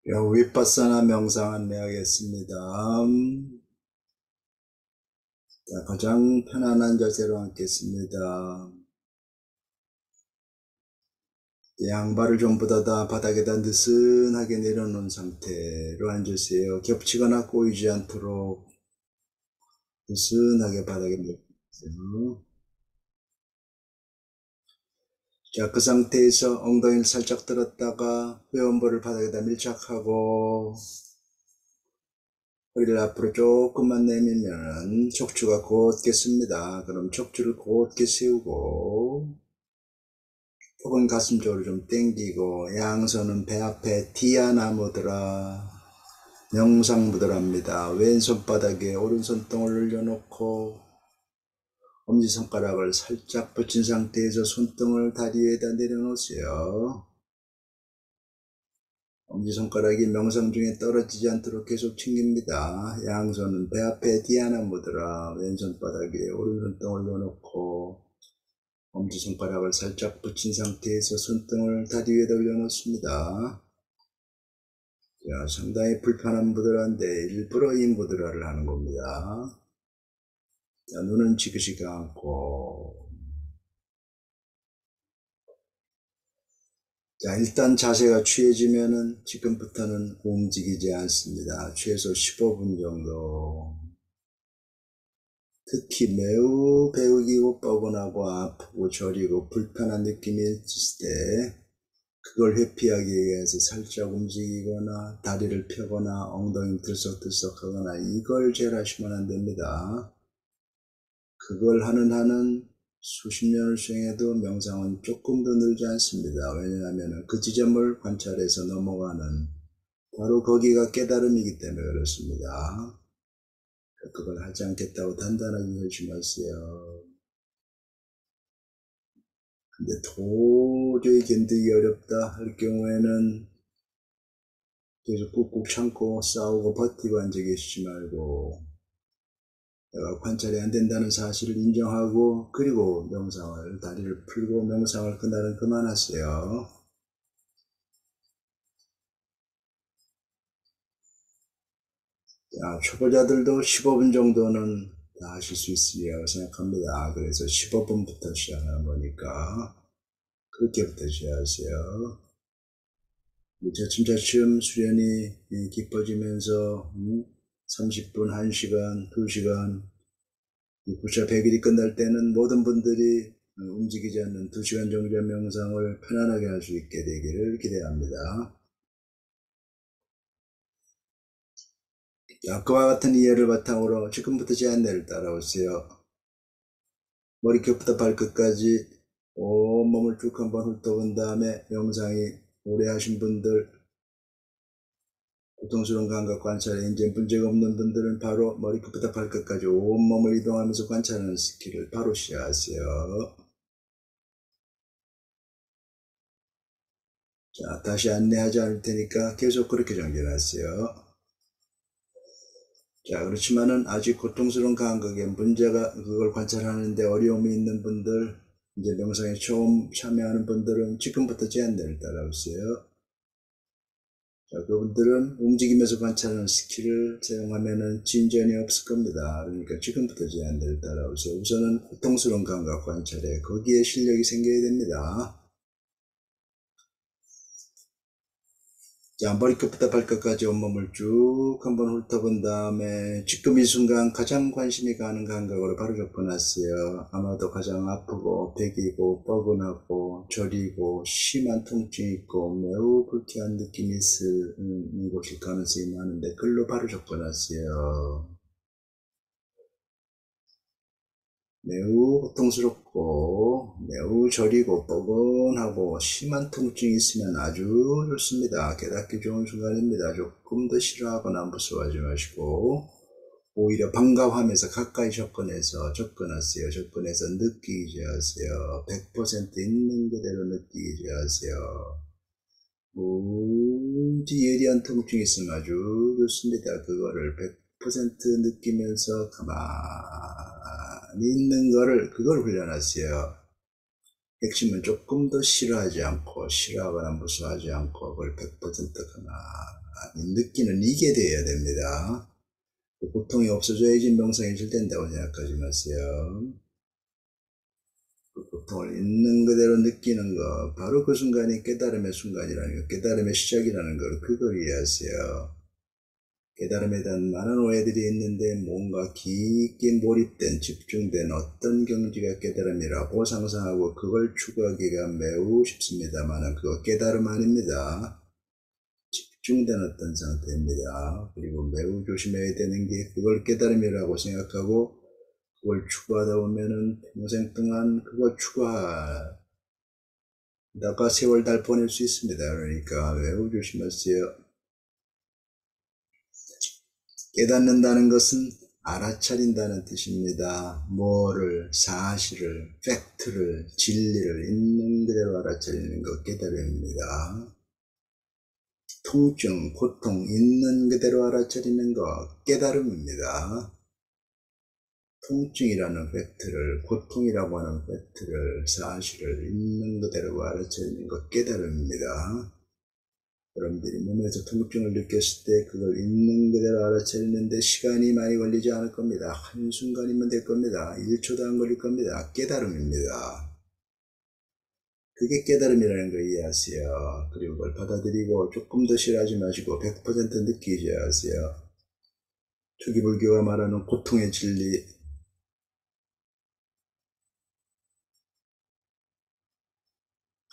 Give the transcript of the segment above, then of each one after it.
윗바사나 명상 안내하겠습니다. 자, 가장 편안한 자세로 앉겠습니다. 양발을 전부 다 바닥에다 느슨하게 내려놓은 상태로 앉으세요. 겹치거나 꼬이지 않도록 느슨하게 바닥에 내려놓으세요. 자, 그 상태에서 엉덩이를 살짝 들었다가 회원볼을 바닥에다 밀착하고 허리를 앞으로 조금만 내밀면 척추가 곧게 씁니다. 그럼 척추를 곧게 세우고 혹은 가슴 쪽으로 좀 당기고 양손은 배 앞에 디아나 무드라 명상 무드라입니다. 왼손바닥에 오른손등을 올려놓고 엄지손가락을 살짝 붙인 상태에서 손등을 다리 위에다 내려놓으세요. 엄지손가락이 명상 중에 떨어지지 않도록 계속 챙깁니다. 양손은 배 앞에 디아나 무드라 왼손바닥에 오른손등을 올려놓고 엄지손가락을 살짝 붙인 상태에서 손등을 다리 위에 올려놓습니다. 자, 상당히 불편한 무드라인데 일부러 이 무드라를 하는 겁니다. 자, 눈은 지그시 감고. 자, 일단 자세가 취해지면은 지금부터는 움직이지 않습니다. 최소 15분 정도. 특히 매우 배우기고 뻐근하고 아프고 저리고 불편한 느낌이 있을 때 그걸 회피하기 위해서 살짝 움직이거나 다리를 펴거나 엉덩이 들썩들썩하거나 이걸 제일 하시면 안 됩니다. 그걸 하는 한은 수십 년을 수행해도 명상은 조금 더 늘지 않습니다. 왜냐하면 그 지점을 관찰해서 넘어가는 바로 거기가 깨달음이기 때문에 그렇습니다. 그걸 하지 않겠다고 단단하게 결심하세요. 근데 도저히 견디기 어렵다 할 경우에는 계속 꾹꾹 참고 싸우고 버티고 앉아 계시지 말고 내가 관찰이 안 된다는 사실을 인정하고 그리고 명상을 다리를 풀고 명상을 그날은 그만하세요. 자, 초보자들도 15분 정도는 다 하실 수 있으리라고 생각합니다. 그래서 15분부터 시작하는 거니까 그렇게부터 시작하세요. 차츰차츰 수련이 깊어지면서 30분, 1시간, 2시간, 9차 100일이 끝날 때는 모든 분들이 움직이지 않는 2시간 정도의 명상을 편안하게 할 수 있게 되기를 기대합니다. 자, 그와 같은 이해를 바탕으로 지금부터 제 안내를 따라오세요. 머리끝부터 발끝까지 온몸을 쭉 한번 훑어본 다음에 명상이 오래 하신 분들, 고통스러운 감각 관찰에 이제 문제가 없는 분들은 바로 머리끝부터 발끝까지 온몸을 이동하면서 관찰하는 스킬을 바로 시작하세요. 자, 다시 안내하지 않을 테니까 계속 그렇게 정진하세요. 자, 그렇지만은 아직 고통스러운 감각에 문제가 그걸 관찰하는데 어려움이 있는 분들, 이제 명상에 처음 참여하는 분들은 지금부터 제 안내를 따라오세요. 자, 그분들은 움직이면서 관찰하는 스킬을 사용하면은 진전이 없을 겁니다. 그러니까 지금부터 제 안내를 따라오세요. 우선은 고통스러운 감각 관찰에 거기에 실력이 생겨야 됩니다. 자, 머리끝부터 발끝까지 온몸을 쭉 한번 훑어본 다음에 지금 이 순간 가장 관심이 가는 감각으로 바로 접근하세요. 아마도 가장 아프고 배기고 뻐근하고 저리고 심한 통증이 있고 매우 불쾌한 느낌이 있을 곳일 가능성이 많은데 글로 바로 접근하세요. 매우 고통스럽고 매우 저리고 뻐근하고 심한 통증이 있으면 아주 좋습니다. 깨닫기 좋은 순간입니다. 조금 더 싫어하거나 무서워하지 마시고 오히려 반가워하면서 가까이 접근하세요. 접근해서 느끼게 하세요. 100% 있는 그대로 느끼게 하세요. 무지 예리한 통증이 있으면 아주 좋습니다. 그거를 100% 느끼면서 가만히 있는 거를 그걸 훈련하세요. 핵심은 조금 더 싫어하지 않고 싫어하거나 무서워하지 않고 그걸 100% 가만히 느끼는 이게 되어야 됩니다. 고통이 없어져야 진병성이 질된다고 생각하지 마세요. 그 고통을 있는 그대로 느끼는 거, 바로 그 순간이 깨달음의 순간이라는 거, 깨달음의 시작이라는 걸, 그걸 이해하세요. 깨달음에 대한 많은 오해들이 있는데 뭔가 깊게 몰입된, 집중된 어떤 경지가 깨달음이라고 상상하고 그걸 추구하기가 매우 쉽습니다만 그거 깨달음 아닙니다. 집중된 어떤 상태입니다. 그리고 매우 조심해야 되는 게 그걸 깨달음이라고 생각하고 그걸 추구하다 보면은 평생 동안 그거 추구하다가 세월 달 보낼 수 있습니다. 그러니까 매우 조심하세요. 깨닫는다는 것은 알아차린다는 뜻입니다. 뭐를, 사실을, 팩트를, 진리를 있는 그대로 알아차리는 것 깨달음입니다. 통증, 고통 있는 그대로 알아차리는 것 깨달음입니다. 통증이라는 팩트를, 고통이라고 하는 팩트를, 사실을 있는 그대로 알아차리는 것 깨달음입니다. 여러분들이 몸에서 통증을 느꼈을 때 그걸 있는 그대로 알아차리는데 시간이 많이 걸리지 않을 겁니다. 한순간이면 될 겁니다. 1초도 안 걸릴 겁니다. 깨달음입니다. 그게 깨달음이라는 걸 이해하세요. 그리고 그걸 받아들이고 조금 더 싫어하지 마시고 100% 느끼셔야 하세요. 초기불교가 말하는 고통의 진리,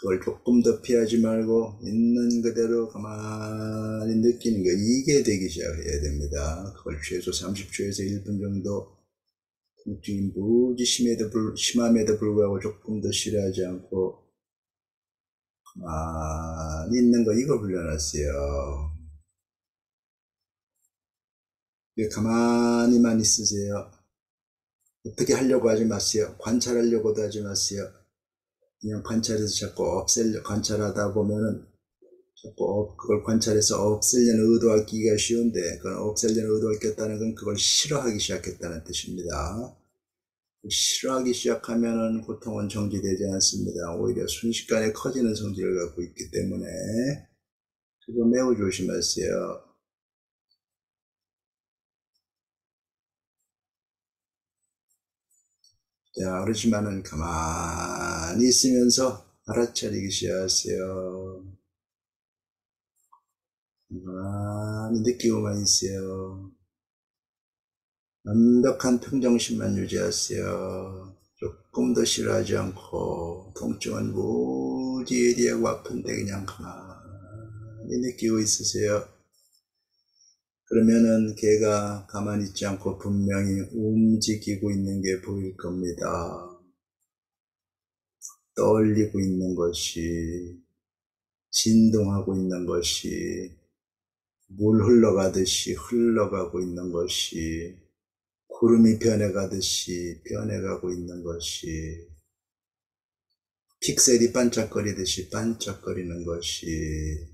그걸 조금 더 피하지 말고 있는 그대로 가만히 느끼는 거, 이게 되기 시작해야 됩니다. 그걸 최소 30초에서 1분 정도 통증이 무지 심함에도 불구하고 조금 더 싫어하지 않고 가만히 있는 거, 이걸 훈련하세요. 가만히만 있으세요. 어떻게 하려고 하지 마세요. 관찰하려고도 하지 마세요. 그냥 관찰해서 자꾸 관찰하다 보면은 자꾸 그걸 관찰해서 없애려는 의도가 끼기가 쉬운데, 그건 없애려는 의도가 꼈다는 건 그걸 싫어하기 시작했다는 뜻입니다. 싫어하기 시작하면은 고통은 정지되지 않습니다. 오히려 순식간에 커지는 성질을 갖고 있기 때문에 그거 매우 조심하세요. 자, 그렇지만은 가만히 있으면서 알아차리기 시작하세요. 가만히 느끼고만 있어요. 완벽한 평정심만 유지하세요. 조금 더 싫어하지 않고 통증은 무지 예리하고 아픈데 그냥 가만히 느끼고 있으세요. 그러면은 걔가 가만히 있지 않고 분명히 움직이고 있는 게 보일 겁니다. 떨리고 있는 것이, 진동하고 있는 것이, 물 흘러가듯이 흘러가고 있는 것이, 구름이 변해가듯이 변해가고 있는 것이, 픽셀이 반짝거리듯이 반짝거리는 것이,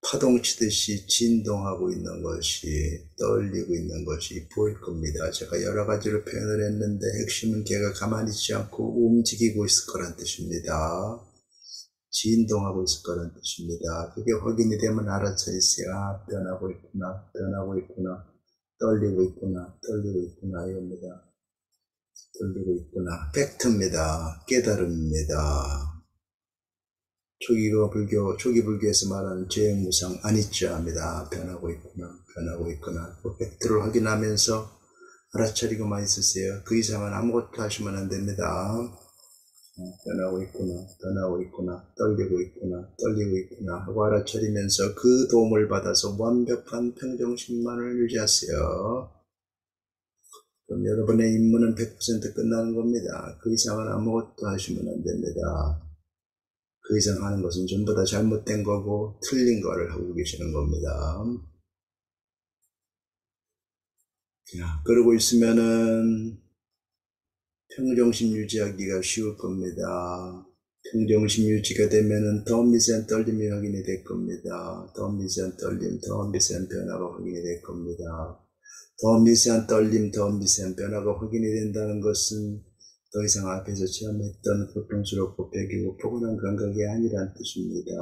파동치듯이 진동하고 있는 것이, 떨리고 있는 것이 보일 겁니다. 제가 여러 가지로 표현을 했는데 핵심은 걔가 가만히 있지 않고 움직이고 있을 거란 뜻입니다. 진동하고 있을 거란 뜻입니다. 그게 확인이 되면 알아차리세요. 아, 변하고 있구나, 변하고 있구나, 떨리고 있구나, 떨리고 있구나, 이겁니다. 떨리고 있구나. 팩트입니다. 깨달음입니다. 초기 불교에서 말하는 죄무상 아니짜입니다. 변하고 있구나, 변하고 있구나. 그 팩트를 확인하면서 알아차리고만 있으세요. 그 이상은 아무것도 하시면 안 됩니다. 변하고 있구나, 변하고 있구나, 떨리고 있구나, 떨리고 있구나 하고 알아차리면서 그 도움을 받아서 완벽한 평정심만을 유지하세요. 그럼 여러분의 임무는 100% 끝나는 겁니다. 그 이상은 아무것도 하시면 안 됩니다. 그 이상 하는 것은 전부 다 잘못된 거고 틀린 거를 하고 계시는 겁니다. 자, 그러고 있으면은 평정심 유지하기가 쉬울 겁니다. 평정심 유지가 되면은 더 미세한 떨림이 확인이 될 겁니다. 더 미세한 떨림, 더 미세한 변화가 확인이 될 겁니다. 더 미세한 떨림, 더 미세한 변화가 확인이 된다는 것은 더 이상 앞에서 체험했던 고통스럽고 배기고 포근한 감각이 아니란 뜻입니다.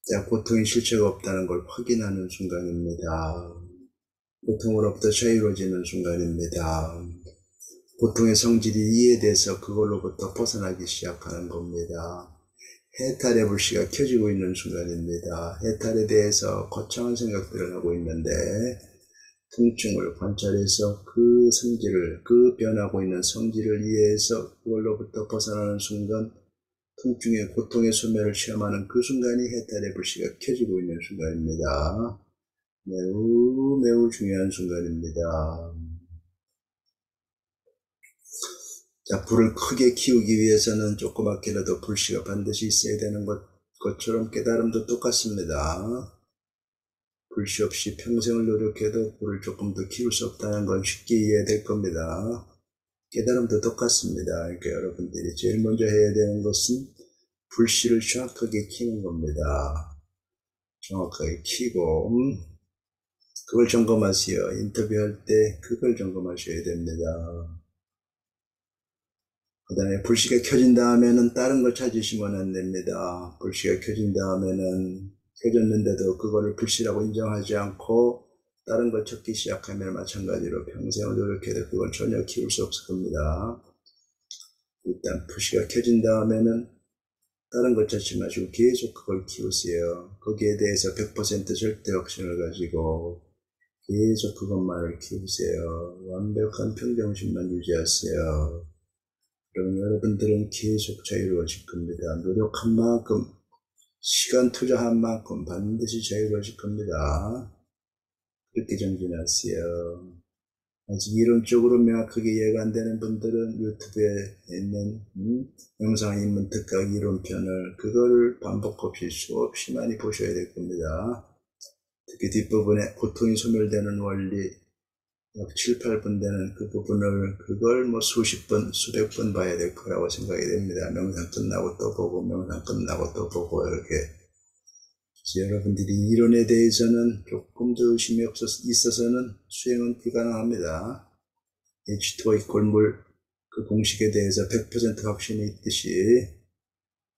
자, 고통의 실체가 없다는 걸 확인하는 순간입니다. 고통으로부터 자유로워지는 순간입니다. 고통의 성질이 이해돼서 그걸로부터 벗어나기 시작하는 겁니다. 해탈의 불씨가 켜지고 있는 순간입니다. 해탈에 대해서 거창한 생각들을 하고 있는데 통증을 관찰해서 그 성질을, 그 변하고 있는 성질을 이해해서 그걸로부터 벗어나는 순간 통증의 고통의 소멸을 체험하는 그 순간이 해탈의 불씨가 켜지고 있는 순간입니다. 매우 매우 중요한 순간입니다. 자, 불을 크게 키우기 위해서는 조그맣게라도 불씨가 반드시 있어야 되는 것처럼 깨달음도 똑같습니다. 불씨 없이 평생을 노력해도 불을 조금 더 키울 수 없다는 건 쉽게 이해될 겁니다. 깨달음도 똑같습니다. 그러니까 여러분들이 제일 먼저 해야 되는 것은 불씨를 정확하게 키우는 겁니다. 정확하게 키고 그걸 점검하세요. 인터뷰할 때 그걸 점검하셔야 됩니다. 그 다음에 불씨가 켜진 다음에는 다른 걸 찾으시면 안 됩니다. 불씨가 켜진 다음에는 켜졌는데도 그거를 불씨라고 인정하지 않고 다른 걸 찾기 시작하면 마찬가지로 평생을 노력해도 그걸 전혀 키울 수 없을 겁니다. 일단 불씨가 켜진 다음에는 다른 걸 찾지 마시고 계속 그걸 키우세요. 거기에 대해서 100% 절대 확신을 가지고 계속 그것만을 키우세요. 완벽한 평정심만 유지하세요. 그럼 여러분들은 계속 자유로워질 겁니다. 노력한 만큼, 시간 투자한 만큼 반드시 자유로워질 겁니다. 그렇게 정진하세요. 아직 이론적으로 명확하게 이해가 안 되는 분들은 유튜브에 있는 영상 입문 특강 이론편을 그거를 반복 없이 수없이 많이 보셔야 될 겁니다. 특히 뒷부분에 고통이 소멸되는 원리 약 7, 8분 되는 그 부분을 그걸 뭐 수십 번, 수백 번 봐야 될 거라고 생각이 됩니다. 명상 끝나고 또 보고 명상 끝나고 또 보고 이렇게. 그래서 여러분들이 이론에 대해서는 조금 더 의심이 있어서는 수행은 불가능합니다. H2O 이퀄 물 그 공식에 대해서 100% 확신이 있듯이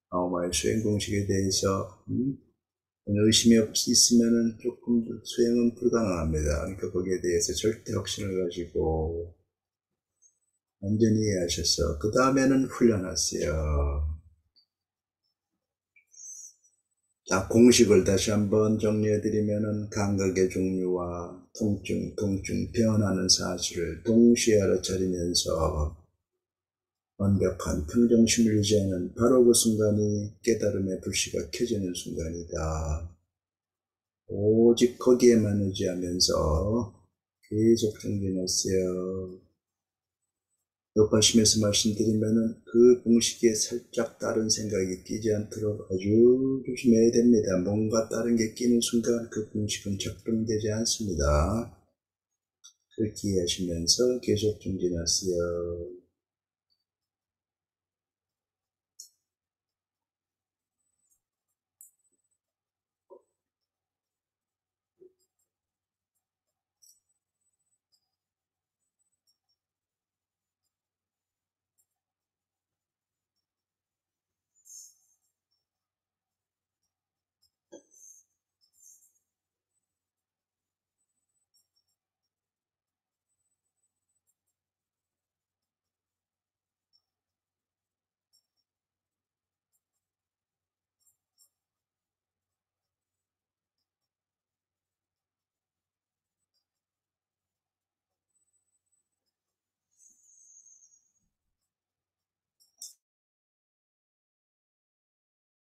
아오마의 수행 공식에 대해서 의심이 있으면은 조금 수행은 불가능합니다. 그러니까 거기에 대해서 절대 확신을 가지고 완전히 이해하셔서 그 다음에는 훈련하세요. 자, 공식을 다시 한번 정리해드리면은 감각의 종류와 통증, 변하는 사실을 동시에 알아차리면서 완벽한 평정심을 유지하는 바로 그 순간이 깨달음의 불씨가 켜지는 순간이다. 오직 거기에만 의지하면서 계속 정진하세요. 녹화심에서 말씀드리면은 그 공식에 살짝 다른 생각이 끼지 않도록 아주 조심해야 됩니다. 뭔가 다른 게 끼는 순간 그 공식은 작동되지 않습니다. 그렇게 이해하시면서 계속 정진하세요.